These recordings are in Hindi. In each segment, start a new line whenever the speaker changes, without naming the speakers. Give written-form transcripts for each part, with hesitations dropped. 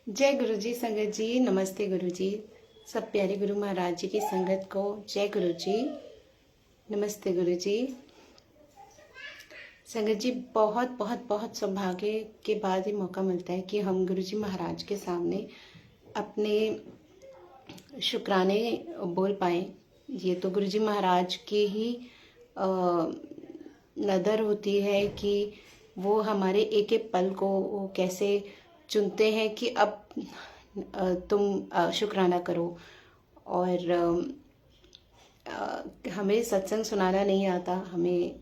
जय गुरु जी। संगत जी नमस्ते गुरु जी। सब प्यारे गुरु महाराज जी की संगत को जय गुरु जी। नमस्ते गुरु जी। संगत जी बहुत बहुत बहुत सौभाग्य के बाद ही मौका मिलता है कि हम गुरु जी महाराज के सामने अपने शुक्राने बोल पाए। ये तो गुरु जी महाराज की ही नदर होती है कि वो हमारे एक एक पल को वो कैसे चुनते हैं कि अब तुम शुक्राना करो। और हमें सत्संग सुनाना नहीं आता, हमें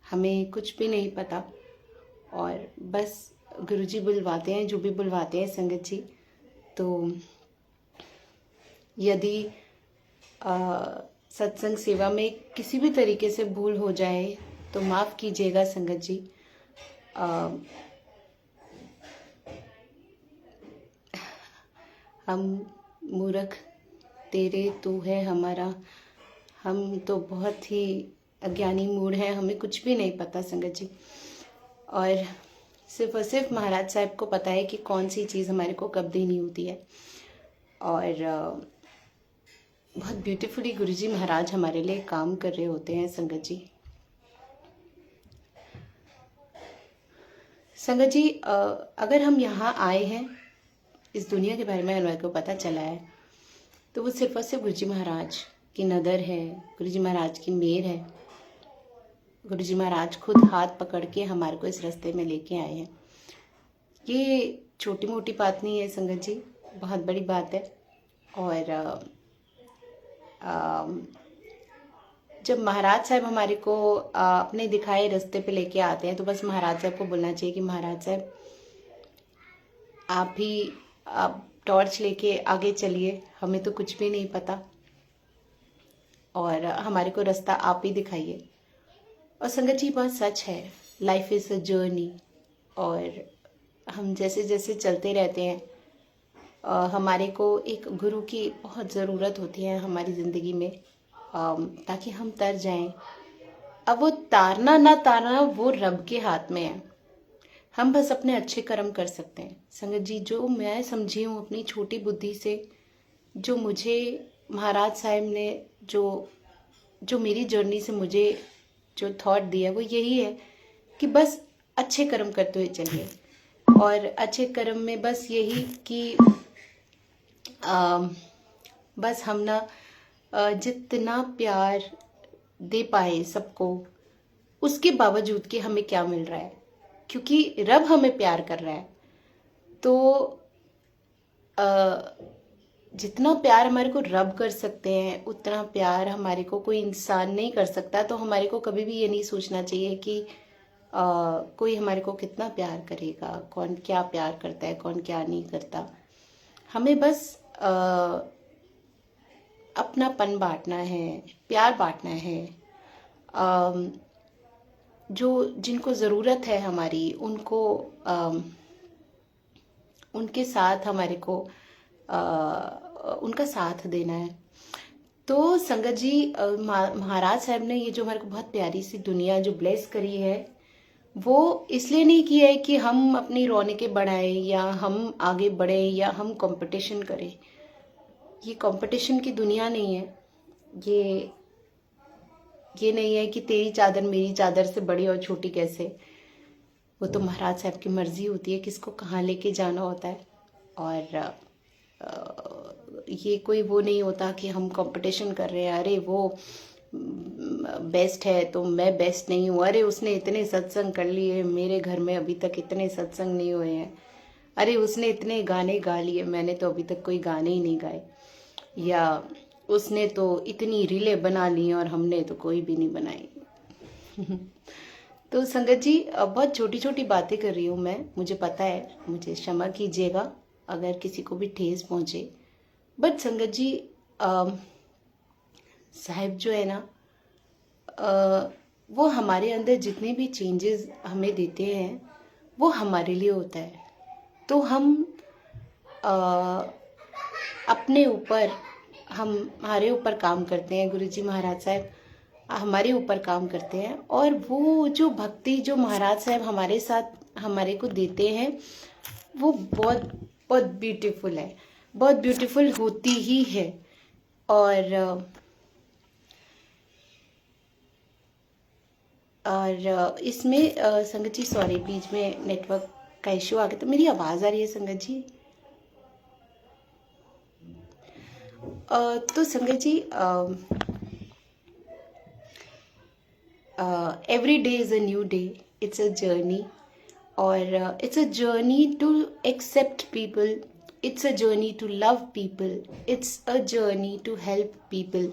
हमें कुछ भी नहीं पता, और बस गुरुजी बुलवाते हैं जो भी बुलवाते हैं संगत जी। तो यदि सत्संग सेवा में किसी भी तरीके से भूल हो जाए तो माफ़ कीजिएगा संगत जी। हम मूर्ख तेरे तू है हमारा, हम तो बहुत ही अज्ञानी मूढ़ हैं, हमें कुछ भी नहीं पता संगत जी। और सिर्फ महाराज साहब को पता है कि कौन सी चीज़ हमारे को कब देनी होती है। और बहुत ब्यूटीफुली गुरुजी महाराज हमारे लिए काम कर रहे होते हैं संगत जी। संगत जी अगर हम यहाँ आए हैं, इस दुनिया के बारे में हमारे को पता चला है, तो वो सिर्फ और सिर्फ गुरुजी महाराज की नज़र है, गुरुजी महाराज की मेहर है। गुरुजी महाराज खुद हाथ पकड़ के हमारे को इस रास्ते में लेके आए हैं। ये छोटी मोटी बात नहीं है संगत जी, बहुत बड़ी बात है। और जब महाराज साहब हमारे को अपने दिखाए रास्ते पे लेके आते हैं, तो बस महाराज साहब को बोलना चाहिए कि महाराज साहब आप टॉर्च लेके आगे चलिए, हमें तो कुछ भी नहीं पता, और हमारे को रास्ता आप ही दिखाइए। और संगत जी बात सच है, लाइफ इज़ अ जर्नी, और हम जैसे जैसे चलते रहते हैं हमारे को एक गुरु की बहुत ज़रूरत होती है हमारी ज़िंदगी में, ताकि हम तर जाएं। अब वो तारना ना तारना वो रब के हाथ में है, हम बस अपने अच्छे कर्म कर सकते हैं संगत जी। जो मैं समझी हूँ अपनी छोटी बुद्धि से, जो मुझे महाराज साहब ने जो मेरी जर्नी से मुझे जो थॉट दिया, वो यही है कि बस अच्छे कर्म करते हुए चलिए। और अच्छे कर्म में बस यही कि बस हम ना जितना प्यार दे पाए सबको, उसके बावजूद कि हमें क्या मिल रहा है, क्योंकि रब हमें प्यार कर रहा है, तो जितना प्यार हमारे को रब कर सकते हैं उतना प्यार हमारे को कोई इंसान नहीं कर सकता। तो हमारे को कभी भी ये नहीं सोचना चाहिए कि कोई हमारे को कितना प्यार करेगा, कौन क्या प्यार करता है, कौन क्या नहीं करता। हमें बस अपनापन बांटना है, प्यार बांटना है। जो जिनको ज़रूरत है हमारी, उनको उनके साथ हमारे को उनका साथ देना है। तो संगत जी महाराज साहब ने ये जो हमारे को बहुत प्यारी सी दुनिया जो ब्लेस करी है, वो इसलिए नहीं किया है कि हम अपनी रौनकें बढ़ाएं या हम आगे बढ़े या हम कंपटीशन करें। ये कंपटीशन की दुनिया नहीं है। ये नहीं है कि तेरी चादर मेरी चादर से बड़ी और छोटी कैसे। वो तो महाराज साहब की मर्जी होती है किसको कहाँ लेके जाना होता है। और ये कोई वो नहीं होता कि हम कंपटीशन कर रहे हैं, अरे वो बेस्ट है तो मैं बेस्ट नहीं हूँ, अरे उसने इतने सत्संग कर लिए मेरे घर में अभी तक इतने सत्संग नहीं हुए हैं, अरे उसने इतने गाने गा लिए मैंने तो अभी तक कोई गाने ही नहीं गाए, या उसने तो इतनी रीलें बना ली और हमने तो कोई भी नहीं बनाई। तो संगत जी बहुत छोटी छोटी बातें कर रही हूँ मैं, मुझे पता है, मुझे क्षमा कीजिएगा अगर किसी को भी ठेस पहुँचे। बट संगत जी साहिब जो है ना, वो हमारे अंदर जितने भी चेंजेस हमें देते हैं वो हमारे लिए होता है। तो हम अपने ऊपर हमारे ऊपर काम करते हैं, गुरुजी महाराज साहब हमारे ऊपर काम करते हैं, और वो जो भक्ति जो महाराज साहब हमारे साथ हमारे को देते हैं, वो बहुत बहुत ब्यूटीफुल है, बहुत ब्यूटीफुल होती ही है। और इसमें संगत जी सॉरी, बीच में नेटवर्क का इश्यू आ गया। तो मेरी आवाज़ आ रही है संगत जी? तो संगत जी, every day is a new day. It's a journey, और it's a journey to accept people. It's a journey to love people. It's a journey to help people.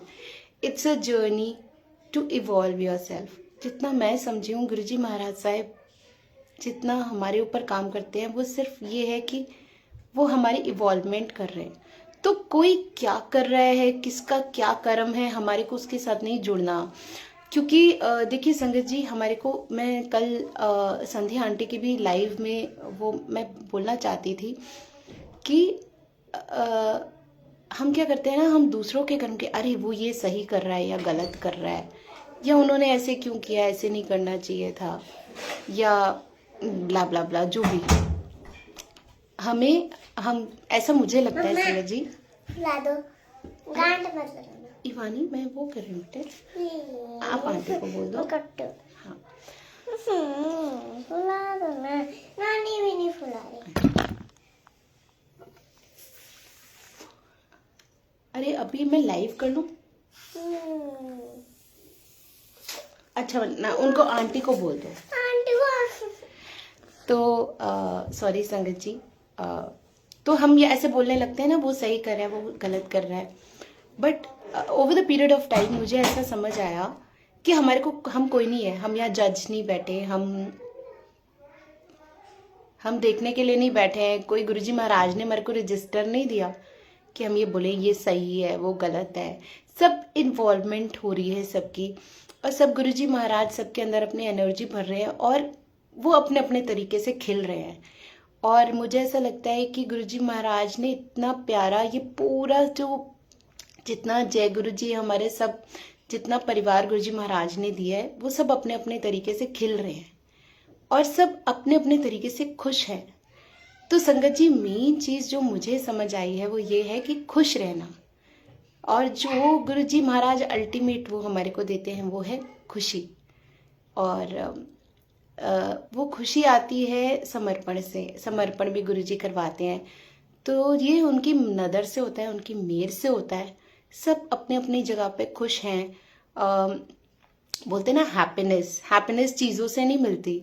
It's a journey to evolve yourself. जितना मैं समझी हूँ गुरुजी महाराज साहब जितना हमारे ऊपर काम करते हैं, वो सिर्फ ये है कि वो हमारी इवॉल्वमेंट कर रहे हैं। तो कोई क्या कर रहा है, किसका क्या कर्म है, हमारे को उसके साथ नहीं जुड़ना। क्योंकि देखिए संगत जी, हमारे को, मैं कल संध्या आंटी की भी लाइव में वो मैं बोलना चाहती थी कि हम क्या करते हैं ना, हम दूसरों के कर्म के, अरे वो ये सही कर रहा है या गलत कर रहा है, या उन्होंने ऐसे क्यों किया, ऐसे नहीं करना चाहिए था, या ब्ला ब्ला ब्ला, जो भी हम ऐसा मुझे लगता है संगत जी।
ला दो, गांठ मत लगाना।
इवानी, मैं वो कर रही हूँ बेटे, आप आंटी को बोल दो। हाँ,
फुला दो ना, नानी भी नहीं फुला रही।
अरे अभी मैं लाइव कर लूं? अच्छा ना, उनको आंटी को बोल दो।
आंटी को
तो सॉरी संगत जी, तो हम ये ऐसे बोलने लगते हैं ना, वो सही कर रहा है, वो गलत कर रहा है। But over the period of time मुझे ऐसा समझ आया कि हमारे को, हम कोई नहीं है, हम यहाँ जज नहीं बैठे, हम देखने के लिए नहीं बैठे हैं। कोई गुरुजी महाराज ने मेरे को रजिस्टर नहीं दिया कि हम ये बोले ये सही है वो गलत है। सब इन्वॉल्वमेंट हो रही है सबकी, और सब गुरुजी महाराज सबके अंदर अपनी एनर्जी भर रहे हैं, और वो अपने अपने तरीके से खिल रहे हैं। और मुझे ऐसा लगता है कि गुरुजी महाराज ने इतना प्यारा ये पूरा जो जितना जय गुरु जी हमारे सब जितना परिवार गुरुजी महाराज ने दिया है, वो सब अपने अपने तरीके से खिल रहे हैं, और सब अपने अपने तरीके से खुश हैं। तो संगत जी, मेन चीज़ जो मुझे समझ आई है वो ये है कि खुश रहना, और जो गुरुजी महाराज अल्टीमेट वो हमारे को देते हैं वो है खुशी। और वो खुशी आती है समर्पण से, समर्पण भी गुरुजी करवाते हैं। तो ये उनकी नज़र से होता है, उनकी मेहर से होता है। सब अपने अपनी जगह पे खुश हैं। बोलते ना, हैप्पीनेस चीज़ों से नहीं मिलती,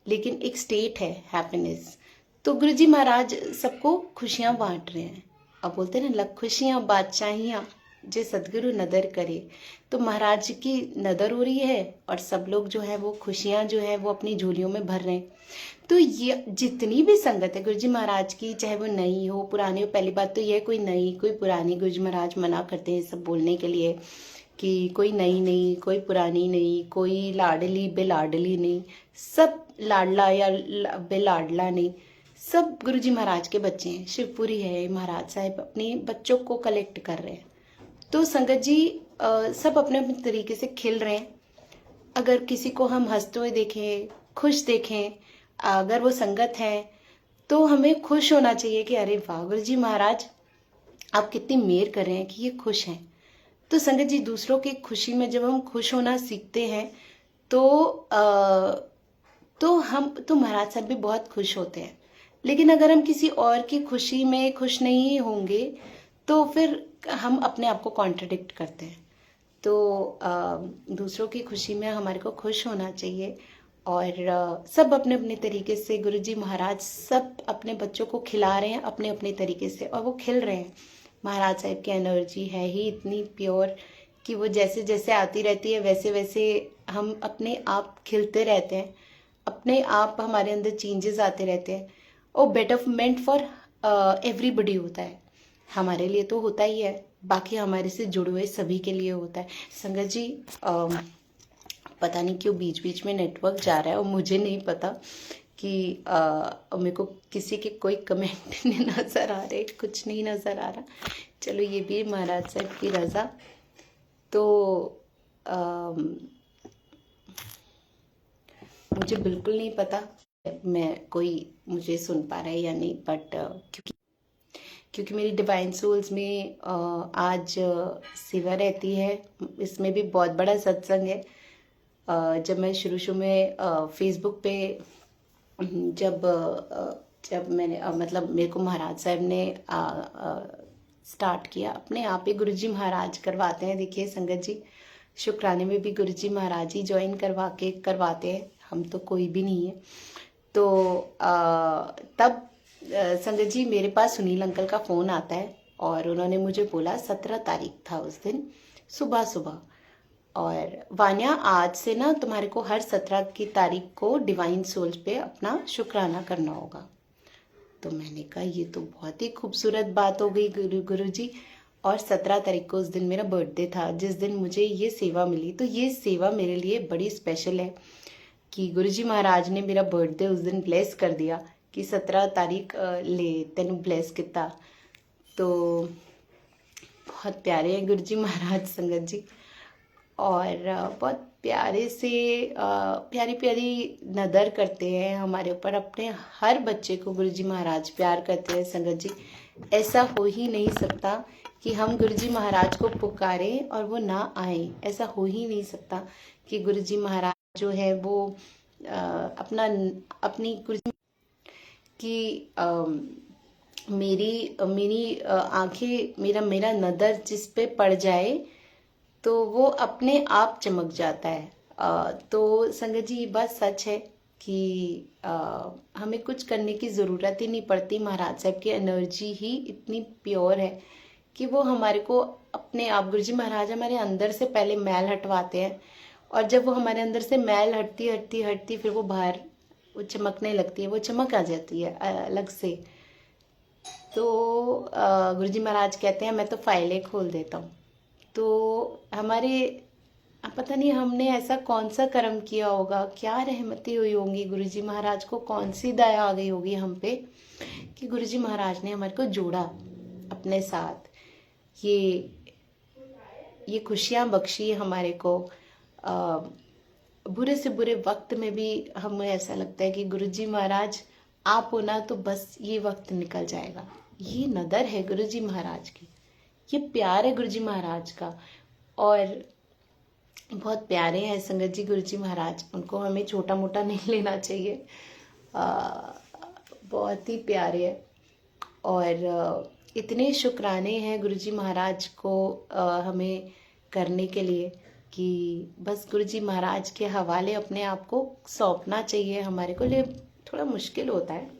लेकिन एक स्टेट है हैप्पीनेस। तो गुरुजी महाराज सबको खुशियाँ बांट रहे हैं। अब बोलते ना, लख खुशियाँ बादशाहियाँ जे सदगुरु नदर करे। तो महाराज की नदर हो रही है, और सब लोग जो है वो खुशियाँ जो है वो अपनी झोलियों में भर रहे हैं। तो ये जितनी भी संगत है गुरुजी महाराज की, चाहे वो नई हो पुरानी हो, पहली बात तो ये है, कोई नई कोई पुरानी, गुरुजी महाराज मना करते हैं सब बोलने के लिए कि कोई नई नहीं, कोई पुरानी नहीं, कोई लाडली बेलाडली नहीं, सब लाडला या बेलाडला नहीं, सब गुरुजी महाराज के बच्चे हैं। शिवपुरी है, महाराज साहब अपने बच्चों को कलेक्ट कर रहे हैं। तो संगत जी, सब अपने अपने तरीके से खिल रहे हैं। अगर किसी को हम हंसते हुए देखें, खुश देखें, अगर वो संगत है, तो हमें खुश होना चाहिए कि अरे वाह गुरुजी महाराज, आप कितनी मेहर कर रहे हैं कि ये खुश हैं। तो संगत जी, दूसरों की खुशी में जब हम खुश होना सीखते हैं, तो हम तो महाराज साहब भी बहुत खुश होते हैं। लेकिन अगर हम किसी और की खुशी में खुश नहीं होंगे, तो फिर हम अपने आप को कॉन्ट्रडिक्ट करते हैं। तो दूसरों की खुशी में हमारे को खुश होना चाहिए, और सब अपने अपने तरीके से गुरुजी महाराज सब अपने बच्चों को खिला रहे हैं अपने अपने तरीके से, और वो खिल रहे हैं। महाराज साहब की एनर्जी है ही इतनी प्योर कि वो जैसे जैसे आती रहती है, वैसे वैसे हम अपने आप खिलते रहते हैं, अपने आप हमारे अंदर चेंजेस आते रहते हैं। और बेटरमेंट फॉर एवरीबडी होता है, हमारे लिए तो होता ही है, बाकी हमारे से जुड़े हुए सभी के लिए होता है। संगत जी, पता नहीं क्यों बीच बीच में नेटवर्क जा रहा है, और मुझे नहीं पता कि मेरे को किसी के कोई कमेंट नहीं नज़र आ रहे, कुछ नहीं नज़र आ रहा। चलो, ये भी महाराज साहब की रज़ा। तो मुझे बिल्कुल नहीं पता मैं कोई मुझे सुन पा रहा है या नहीं, बट क्योंकि मेरी डिवाइन सोल्स में आज सेवा रहती है। इसमें भी बहुत बड़ा सत्संग है। जब मैं शुरू में फेसबुक पे जब मैंने मतलब मेरे को महाराज साहब ने स्टार्ट किया, अपने आप ही गुरुजी महाराज करवाते हैं। देखिए संगत जी, शुक्राने में भी गुरुजी महाराज ही ज्वाइन करवाते हैं, हम तो कोई भी नहीं है। तो तब संगत जी मेरे पास सुनील अंकल का फ़ोन आता है और उन्होंने मुझे बोला, 17 तारीख था उस दिन, सुबह सुबह, और वान्या आज से ना तुम्हारे को हर 17 की तारीख को डिवाइन सोल्स पे अपना शुक्राना करना होगा। तो मैंने कहा ये तो बहुत ही खूबसूरत बात हो गई गुरुजी। और 17 तारीख को उस दिन मेरा बर्थडे था, जिस दिन मुझे ये सेवा मिली। तो ये सेवा मेरे लिए बड़ी स्पेशल है कि गुरुजी महाराज ने मेरा बर्थडे उस दिन ब्लेस कर दिया कि 17 तारीख ले तेन ब्लेस किता। तो बहुत प्यारे हैं गुरुजी महाराज संगत जी, और बहुत प्यारे से प्यारी प्यारी नदर करते हैं हमारे ऊपर। अपने हर बच्चे को गुरुजी महाराज प्यार करते हैं संगत जी। ऐसा हो ही नहीं सकता कि हम गुरुजी महाराज को पुकारें और वो ना आए। ऐसा हो ही नहीं सकता कि गुरुजी महाराज जो है वो अपनी गुरुजी की मेरी आंखें, मेरा नदर जिस पे पड़ जाए तो वो अपने आप चमक जाता है। तो संगत जी ये बात सच है कि हमें कुछ करने की ज़रूरत ही नहीं पड़ती। महाराज साहब की एनर्जी ही इतनी प्योर है कि वो हमारे को अपने आप, गुरुजी महाराज हमारे अंदर से पहले मैल हटवाते हैं, और जब वो हमारे अंदर से मैल हटती फिर वो बाहर वो चमकने लगती है, वो चमक आ जाती है अलग से। तो गुरुजी महाराज कहते हैं मैं तो फाइलें खोल देता हूँ। तो हमारे पता नहीं हमने ऐसा कौन सा कर्म किया होगा, क्या रहमती हुई होंगी, गुरुजी महाराज को कौन सी दया आ गई होगी हम पे कि गुरुजी महाराज ने हमारे को जोड़ा अपने साथ, ये खुशियाँ बख्शी हमारे को। बुरे से बुरे वक्त में भी हमें ऐसा लगता है कि गुरुजी महाराज आप हो ना तो बस ये वक्त निकल जाएगा। ये नदर है गुरुजी महाराज की, ये प्यार है गुरुजी महाराज का। और बहुत प्यारे हैं संगत जी गुरुजी महाराज, उनको हमें छोटा मोटा नहीं लेना चाहिए। बहुत ही प्यारे हैं, और इतने शुक्राने हैं गुरुजी महाराज को हमें करने के लिए कि बस गुरुजी महाराज के हवाले अपने आप को सौंपना चाहिए। हमारे को लिए थोड़ा मुश्किल होता है,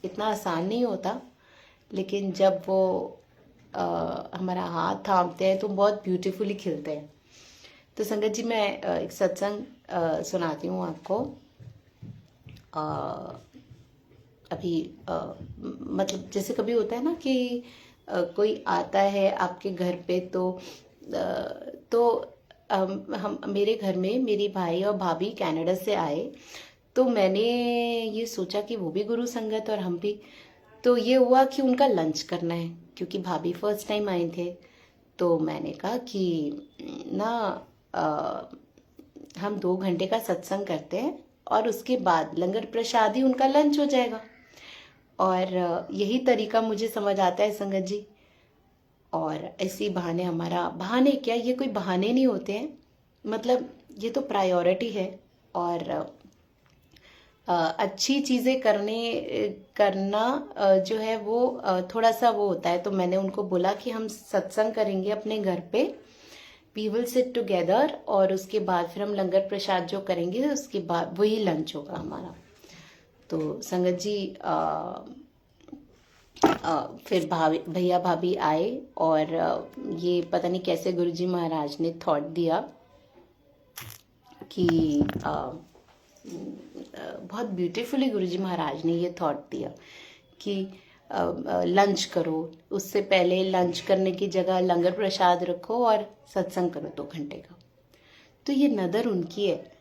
इतना आसान नहीं होता, लेकिन जब वो हमारा हाथ थामते हैं तो बहुत ब्यूटीफुली खिलते हैं। तो संगत जी मैं एक सत्संग सुनाती हूँ आपको। अभी मतलब जैसे कभी होता है ना कि कोई आता है आपके घर पे, तो हम मेरे घर में मेरी भाई और भाभी कनाडा से आए, तो मैंने ये सोचा कि वो भी गुरु संगत और हम भी। तो ये हुआ कि उनका लंच करना है, क्योंकि भाभी फर्स्ट टाइम आए थे। तो मैंने कहा कि ना हम 2 घंटे का सत्संग करते हैं और उसके बाद लंगर प्रसाद ही उनका लंच हो जाएगा। और यही तरीका मुझे समझ आता है संगत जी। और ऐसी बहाने, हमारा बहाने क्या, ये कोई बहाने नहीं होते हैं, मतलब ये तो प्रायोरिटी है। और अच्छी चीज़ें करना जो है वो थोड़ा सा वो होता है। तो मैंने उनको बोला कि हम सत्संग करेंगे अपने घर पे, वी विल सिट टुगेदर, और उसके बाद फिर हम लंगर प्रसाद जो करेंगे उसके बाद वही लंच होगा हमारा। तो संगत जी फिर भैया भाभी आए, और ये पता नहीं कैसे गुरुजी महाराज ने थॉट दिया कि बहुत ब्यूटीफुली गुरुजी महाराज ने ये थॉट दिया कि लंच करो, उससे पहले लंच करने की जगह लंगर प्रसाद रखो और सत्संग करो 2 घंटे का। तो ये नदर उनकी है,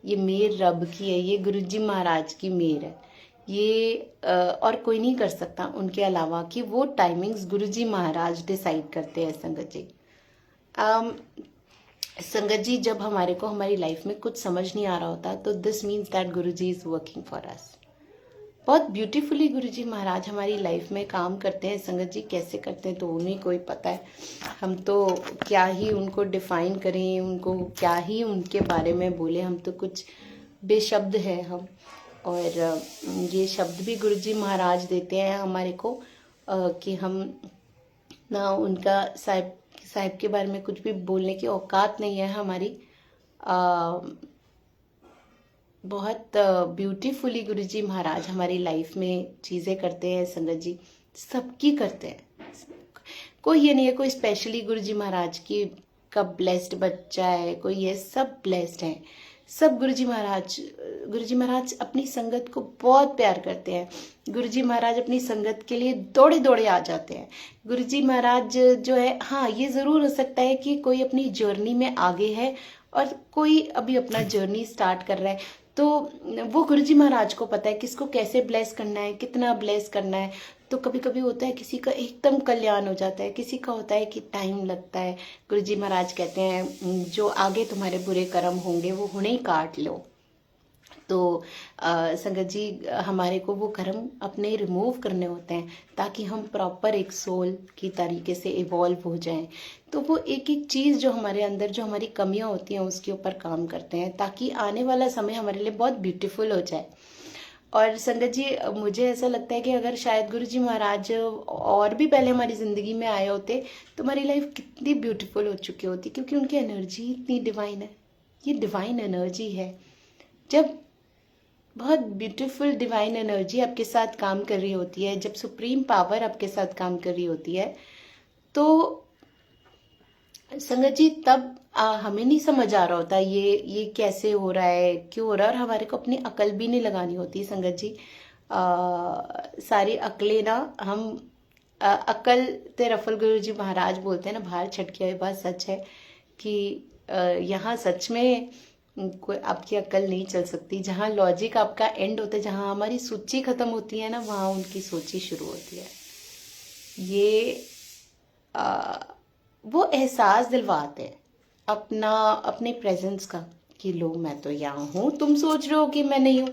ये मेर रब की है, ये गुरुजी महाराज की मेर है। ये और कोई नहीं कर सकता उनके अलावा, कि वो टाइमिंग्स गुरुजी महाराज डिसाइड करते हैं संगत जी। संगत जी जब हमारे को हमारी लाइफ में कुछ समझ नहीं आ रहा होता, तो this means that Guruji is working for us. बहुत ब्यूटीफुली गुरुजी महाराज हमारी लाइफ में काम करते हैं। संगत जी कैसे करते हैं तो उन्हीं को ही पता है, हम तो क्या ही उनको डिफाइन करें, उनको क्या ही उनके बारे में बोले, हम तो कुछ बेशब्द हैं हम। और ये शब्द भी गुरुजी महाराज देते हैं हमारे को कि हम ना उनका साहिब के बारे में कुछ भी बोलने की औकात नहीं है हमारी। बहुत ब्यूटीफुली गुरुजी महाराज हमारी लाइफ में चीज़ें करते हैं संगत जी, सबकी करते हैं। कोई ये नहीं है कोई स्पेशली गुरुजी महाराज की का ब्लेस्ड बच्चा है, कोई ये सब ब्लेस्ड हैं। सब गुरुजी महाराज अपनी संगत को बहुत प्यार करते हैं। गुरुजी महाराज अपनी संगत के लिए दौड़े दौड़े आ जाते हैं। गुरुजी महाराज जो है, हाँ ये ज़रूर हो सकता है कि कोई अपनी जर्नी में आगे है और कोई अभी अपना जर्नी स्टार्ट कर रहा है, तो वो गुरुजी महाराज को पता है किसको कैसे ब्लेस करना है, कितना ब्लेस करना है। तो कभी कभी होता है किसी का एकदम कल्याण हो जाता है, किसी का होता है कि टाइम लगता है। गुरुजी महाराज कहते हैं जो आगे तुम्हारे बुरे कर्म होंगे वो हुणे ही काट लो। तो संगत जी हमारे को वो कर्म अपने रिमूव करने होते हैं ताकि हम प्रॉपर एक सोल की तरीके से इवॉल्व हो जाएं। तो वो एक एक चीज़ जो हमारे अंदर जो हमारी कमियां होती हैं उसके ऊपर काम करते हैं ताकि आने वाला समय हमारे लिए बहुत ब्यूटीफुल हो जाए। और संगत जी मुझे ऐसा लगता है कि अगर शायद गुरुजी महाराज और भी पहले हमारी ज़िंदगी में आए होते तो हमारी लाइफ कितनी ब्यूटीफुल हो चुकी होती, क्योंकि उनकी एनर्जी इतनी डिवाइन है। ये डिवाइन एनर्जी है। जब बहुत ब्यूटीफुल डिवाइन एनर्जी आपके साथ काम कर रही होती है, जब सुप्रीम पावर आपके साथ काम कर रही होती है, तो संगत जी तब हमें नहीं समझ आ रहा होता ये कैसे हो रहा है, क्यों हो रहा है, और हमारे को अपनी अकल भी नहीं लगानी होती संगत जी। सारी अकलें ना हम अकल ते रफल गुरुजी महाराज बोलते हैं ना, बाहर छटकी हुई बात सच है कि यहाँ सच में कोई आपकी अकल नहीं चल सकती। जहाँ लॉजिक आपका एंड होता है, जहाँ हमारी सूची खत्म होती है ना, वहाँ उनकी सोची शुरू होती है। ये वो एहसास दिलवाते हैं अपना अपने प्रेजेंस का कि लो मैं तो यहाँ हूँ, तुम सोच रहे हो कि मैं नहीं हूँ।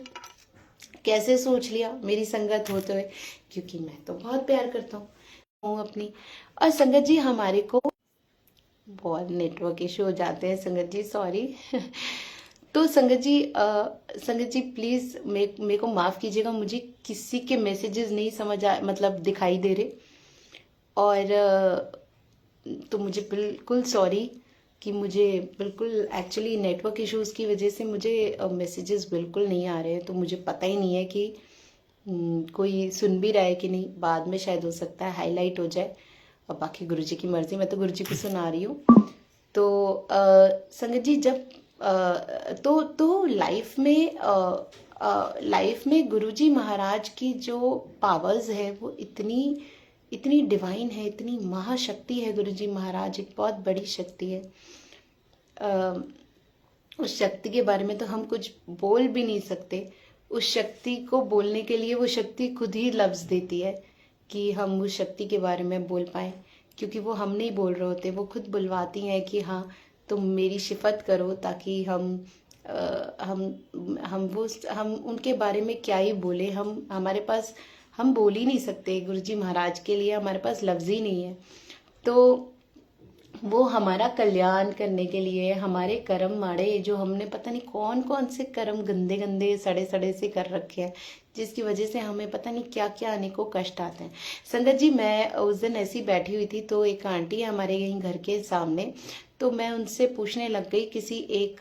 कैसे सोच लिया मेरी संगत होते हुए, क्योंकि मैं तो बहुत प्यार करता हूँ अपनी। और संगत जी हमारे को बहुत नेटवर्क इशू हो जाते हैं संगत जी, सॉरी। तो संगत जी प्लीज़ मेरे को माफ़ कीजिएगा, मुझे किसी के मैसेजेस नहीं समझ आ मतलब दिखाई दे रहे, और तो मुझे बिल्कुल सॉरी कि मुझे बिल्कुल एक्चुअली नेटवर्क इश्यूज़ की वजह से मुझे मैसेजेस बिल्कुल नहीं आ रहे हैं। तो मुझे पता ही नहीं है कि कोई सुन भी रहा है कि नहीं। बाद में शायद हो सकता है हाईलाइट हो जाए, और बाकी गुरुजी की मर्ज़ी, मैं तो गुरुजी को सुना रही हूँ। तो संगत जी जब तो लाइफ में गुरुजी महाराज की जो पावर्स है वो इतनी डिवाइन है, इतनी महाशक्ति है। गुरुजी महाराज एक बहुत बड़ी शक्ति है। उस शक्ति के बारे में तो हम कुछ बोल भी नहीं सकते। उस शक्ति को बोलने के लिए वो शक्ति खुद ही लफ्ज़ देती है कि हम उस शक्ति के बारे में बोल पाएँ, क्योंकि वो हम नहीं बोल रहे होते, वो खुद बुलवाती हैं कि हाँ तुम मेरी सिफत करो, ताकि हम उनके बारे में क्या ही बोले। हमारे पास हम बोल ही नहीं सकते गुरुजी महाराज के लिए, हमारे पास लफ्ज़ ही नहीं है। तो वो हमारा कल्याण करने के लिए हमारे कर्म माड़े जो हमने पता नहीं कौन कौन से कर्म गंदे गंदे सड़े सड़े से कर रखे हैं, जिसकी वजह से हमें पता नहीं क्या क्या आने को कष्ट आते हैं। संगत जी मैं उस दिन ऐसी बैठी हुई थी, तो एक आंटी है हमारे यहीं घर के सामने, तो मैं उनसे पूछने लग गई किसी एक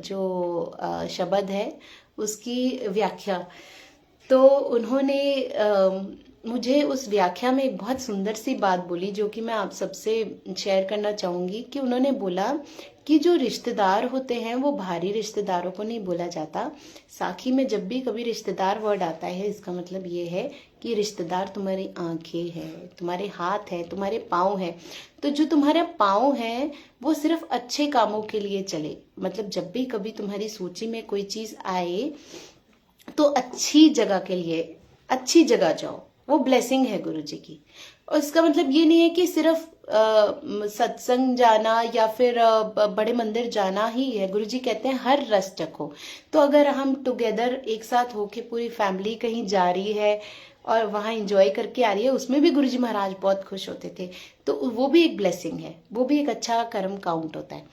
जो शब्द है उसकी व्याख्या। तो उन्होंने मुझे उस व्याख्या में एक बहुत सुंदर सी बात बोली जो कि मैं आप सबसे शेयर करना चाहूँगी। कि उन्होंने बोला कि जो रिश्तेदार होते हैं वो बाहरी रिश्तेदारों को नहीं बोला जाता। साखी में जब भी कभी रिश्तेदार वर्ड आता है, इसका मतलब ये है कि रिश्तेदार तुम्हारी आंखें हैं, तुम्हारे हाथ हैं, तुम्हारे पाँव हैं। तो जो तुम्हारा पाँव है वो सिर्फ अच्छे कामों के लिए चले। मतलब जब भी कभी तुम्हारी सूची में कोई चीज़ आए तो अच्छी जगह के लिए अच्छी जगह जाओ, वो ब्लेसिंग है गुरु जी की। और इसका मतलब ये नहीं है कि सिर्फ सत्संग जाना या फिर बड़े मंदिर जाना ही है। गुरु जी कहते हैं हर रस चखो। तो अगर हम टुगेदर एक साथ होके पूरी फैमिली कहीं जा रही है और वहां एंजॉय करके आ रही है, उसमें भी गुरु जी महाराज बहुत खुश होते थे। तो वो भी एक ब्लेसिंग है, वो भी एक अच्छा कर्म काउंट होता है।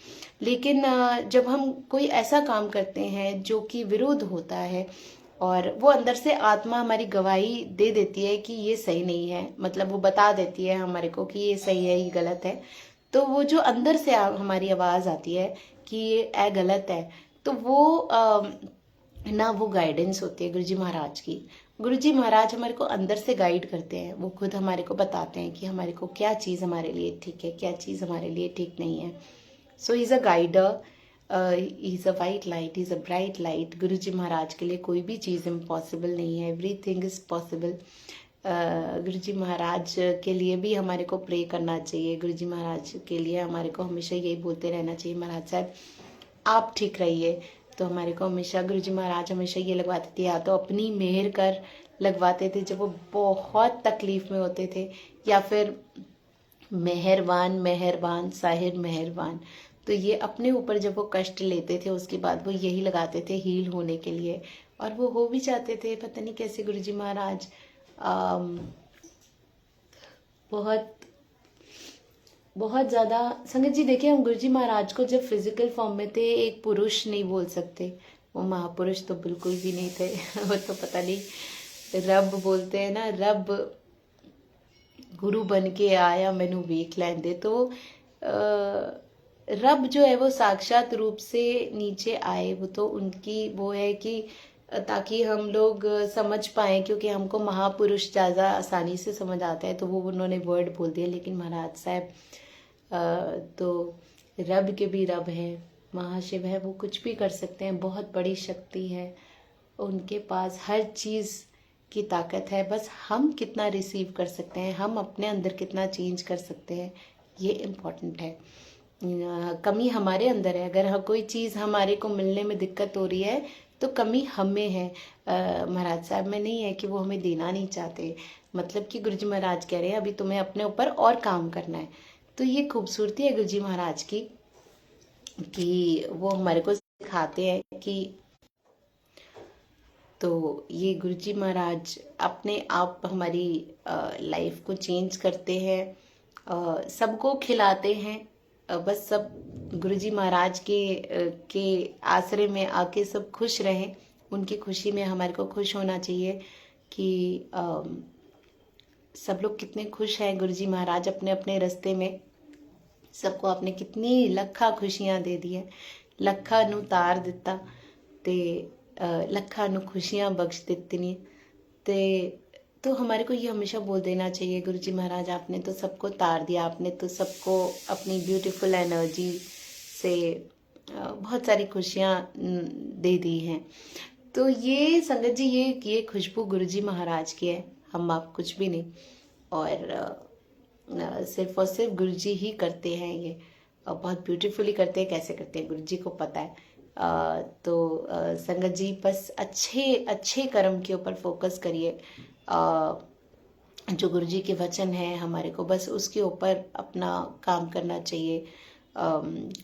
लेकिन जब हम कोई ऐसा काम करते हैं जो कि विरोध होता है और वो अंदर से आत्मा हमारी गवाही दे देती है कि ये सही नहीं है, मतलब वो बता देती है हमारे को कि ये सही है ये गलत है, तो वो जो अंदर से हमारी आवाज आती है कि ये गलत है, तो वो ना वो गाइडेंस होती है गुरुजी महाराज की। गुरुजी महाराज हमारे को अंदर से गाइड करते हैं, वो खुद हमारे को बताते हैं कि हमारे को क्या चीज़ हमारे लिए ठीक है, क्या चीज़ हमारे लिए ठीक नहीं है। So he is a guider, he is a white light, he is a bright light. Guruji Maharaj के लिए कोई भी चीज़ इम्पॉसिबल नहीं है, everything is possible. Guruji Maharaj के लिए भी हमारे को प्रे करना चाहिए। गुरुजी महाराज के लिए हमारे को हमेशा यही बोलते रहना चाहिए, महाराज साहब आप ठीक रहिए। तो हमारे को हमेशा गुरुजी महाराज हमेशा ये लगवाते थे, या तो अपनी मेहर कर लगवाते थे जब वो बहुत तकलीफ में होते थे, या फिर मेहरबान मेहरबान साहिर मेहरबान। तो ये अपने ऊपर जब वो कष्ट लेते थे उसके बाद वो यही लगाते थे हील होने के लिए, और वो हो भी जाते थे। पता नहीं कैसे गुरुजी महाराज बहुत बहुत ज़्यादा। संगत जी देखिए, हम गुरुजी महाराज को जब फिजिकल फॉर्म में थे एक पुरुष नहीं बोल सकते, वो महापुरुष तो बिल्कुल भी नहीं थे वो तो पता नहीं रब बोलते हैं ना, रब गुरु बन के आया मैनू वेख लैन दे। तो रब जो है वो साक्षात रूप से नीचे आए, वो तो उनकी वो है कि ताकि हम लोग समझ पाए, क्योंकि हमको महापुरुष ज़्यादा आसानी से समझ आता है, तो वो उन्होंने वर्ड बोल दिया। लेकिन महाराज साहब तो रब के भी रब है, महाशिव है, वो कुछ भी कर सकते हैं, बहुत बड़ी शक्ति है उनके पास, हर चीज़ की ताकत है। बस हम कितना रिसीव कर सकते हैं, हम अपने अंदर कितना चेंज कर सकते हैं, ये इम्पोर्टेंट है। कमी हमारे अंदर है। अगर कोई चीज़ हमारे को मिलने में दिक्कत हो रही है तो कमी हमें है, महाराज साहब में नहीं है कि वो हमें देना नहीं चाहते। मतलब कि गुरुजी महाराज कह रहे हैं अभी तुम्हें अपने ऊपर और काम करना है। तो ये खूबसूरती है गुरुजी महाराज की कि वो हमारे को सिखाते हैं कि, तो ये गुरुजी महाराज अपने आप हमारी लाइफ को चेंज करते हैं, सबको खिलाते हैं। बस सब गुरुजी महाराज के आसरे में आके सब खुश रहें। उनकी खुशी में हमारे को खुश होना चाहिए कि सब लोग कितने खुश हैं। गुरुजी महाराज अपने अपने रास्ते में सबको आपने कितनी लखा खुशियां दे दी है, लखा नू तार दिता ते लखा नू खुशियां बख्श दित्तियां। तो हमारे को ये हमेशा बोल देना चाहिए, गुरुजी महाराज आपने तो सबको तार दिया, आपने तो सबको अपनी ब्यूटीफुल एनर्जी से बहुत सारी खुशियां दे दी हैं। तो ये संगत जी ये खुशबू गुरुजी महाराज की है, हम आप कुछ भी नहीं। और सिर्फ और सिर्फ गुरुजी ही करते हैं ये, बहुत ब्यूटीफुली करते हैं। कैसे करते हैं गुरुजी को पता है। तो संगत जी बस अच्छे अच्छे कर्म के ऊपर फोकस करिए। जो गुरुजी के वचन है हमारे को बस उसके ऊपर अपना काम करना चाहिए।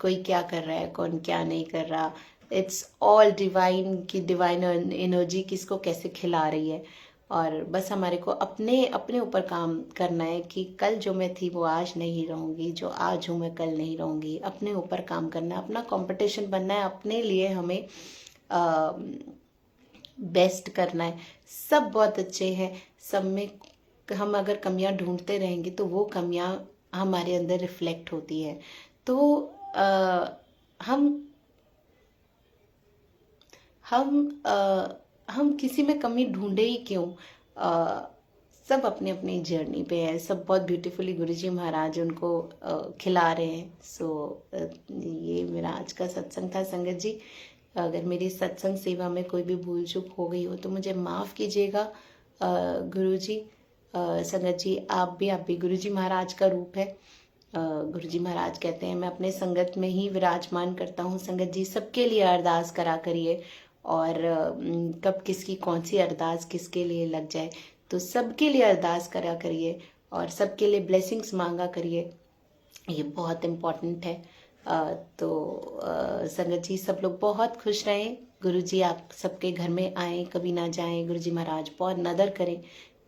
कोई क्या कर रहा है, कौन क्या नहीं कर रहा, इट्स ऑल डिवाइन की डिवाइन एनर्जी किसको कैसे खिला रही है। और बस हमारे को अपने अपने ऊपर काम करना है कि कल जो मैं थी वो आज नहीं रहूँगी, जो आज हूँ मैं कल नहीं रहूँगी। अपने ऊपर काम करना है, अपना कंपटीशन बनना है, अपने लिए हमें बेस्ट करना है। सब बहुत अच्छे हैं, सब में हम अगर कमियां ढूंढते रहेंगे तो वो कमियां हमारे अंदर रिफ्लेक्ट होती है। तो हम किसी में कमी ढूंढे ही क्यों। सब अपनी अपनी जर्नी पे है, सब बहुत ब्यूटीफुली गुरुजी महाराज उनको खिला रहे हैं। सो ये मेरा आज का सत्संग था संगत जी। अगर मेरी सत्संग सेवा में कोई भी भूल चूक हो गई हो तो मुझे माफ़ कीजिएगा गुरुजी। संगत जी आप भी गुरुजी महाराज का रूप है। गुरुजी महाराज कहते हैं मैं अपने संगत में ही विराजमान करता हूँ। संगत जी सबके लिए अरदास करा करिए, और कब किसकी कौन सी अरदास किसके लिए लग जाए तो सबके लिए अरदास करा करिए और सबके लिए ब्लेसिंग्स मांगा करिए, ये बहुत इम्पोर्टेंट है। संगत जी सब लोग बहुत खुश रहें। गुरु जी आप सबके घर में आए, कभी ना जाएं। गुरु जी महाराज बहुत नदर करें,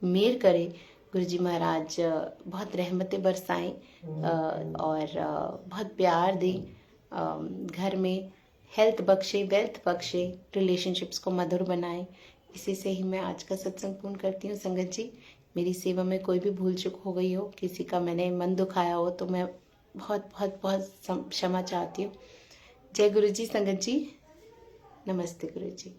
मेहर करें। गुरु जी महाराज बहुत रहमतें बरसाएं और बहुत प्यार दें, घर में हेल्थ बख्शे, वेल्थ बख्शे, रिलेशनशिप्स को मधुर बनाएं। इसी से ही मैं आज का सत्संग पूर्ण करती हूँ। संगत जी मेरी सेवा में कोई भी भूल चूक हो गई हो, किसी का मैंने मन दुखाया हो, तो मैं बहुत बहुत बहुत क्षमा चाहती हूँ। जय गुरु जी। संगत जी नमस्ते गुरु जी।